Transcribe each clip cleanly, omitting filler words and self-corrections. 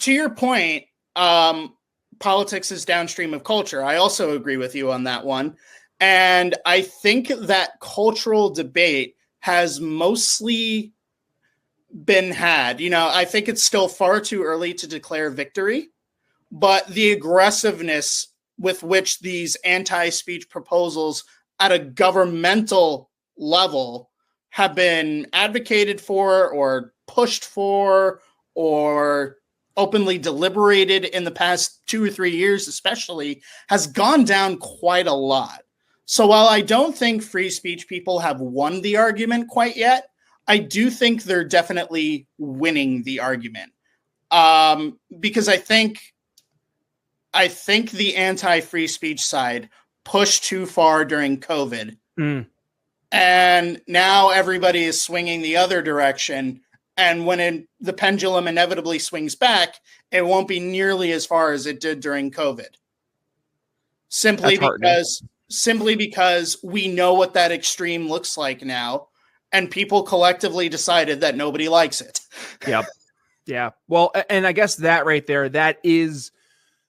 to your point, politics is downstream of culture. I also agree with you on that one. And I think that cultural debate has mostly been had. I think it's still far too early to declare victory, but the aggressiveness with which these anti-speech proposals at a governmental level have been advocated for or pushed for or openly deliberated in the past 2 or 3 years, especially, has gone down quite a lot. So while I don't think free speech people have won the argument quite yet, I do think they're definitely winning the argument. Because I think the anti-free speech side pushed too far during COVID. And now everybody is swinging the other direction. And when the pendulum inevitably swings back, it won't be nearly as far as it did during COVID. Simply because we know what that extreme looks like now, and people collectively decided that nobody likes it. Yep. Yeah. Well, and I guess that right there, that is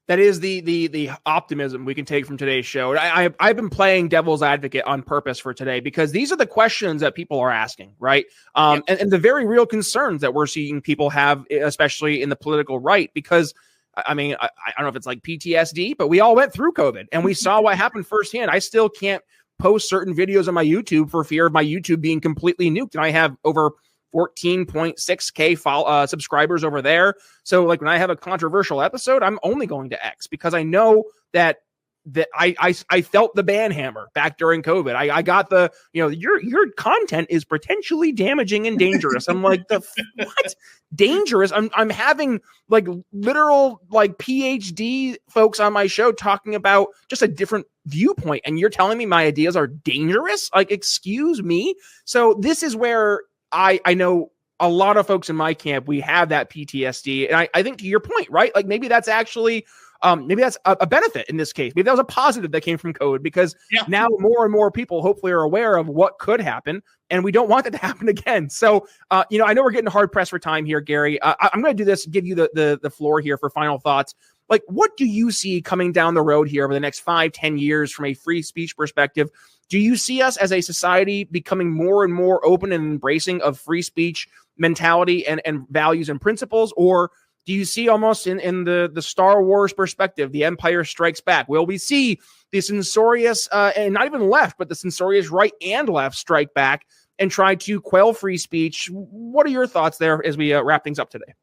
the optimism we can take from today's show. I've been playing devil's advocate on purpose for today because these are the questions that people are asking, right? And the very real concerns that we're seeing people have, especially in the political right, because I mean, I don't know if it's like PTSD, but we all went through COVID and we saw what happened firsthand. I still can't post certain videos on my YouTube for fear of my YouTube being completely nuked. And I have over 14.6K subscribers over there. So like when I have a controversial episode, I'm only going to X because I know that I felt the ban hammer back during COVID. I got the, your content is potentially damaging and dangerous. I'm like, what? Dangerous? I'm having like literal like PhD folks on my show talking about just a different viewpoint. And you're telling me my ideas are dangerous? Like, excuse me. So this is where I know a lot of folks in my camp, we have that PTSD. And I think to your point, right? Like maybe that's actually, maybe that's a benefit in this case. Maybe that was a positive that came from COVID because now more and more people hopefully are aware of what could happen. And we don't want that to happen again. So, I know we're getting hard pressed for time here, Gary. I'm going to do this, give you the floor here for final thoughts. Like, what do you see coming down the road here over the next 5-10 years from a free speech perspective? Do you see us as a society becoming more and more open and embracing of free speech mentality and values and principles? Or do you see almost in the Star Wars perspective, the Empire Strikes Back? Will we see the censorious, and not even left, but the censorious right and left strike back and try to quell free speech? What are your thoughts there as we wrap things up today?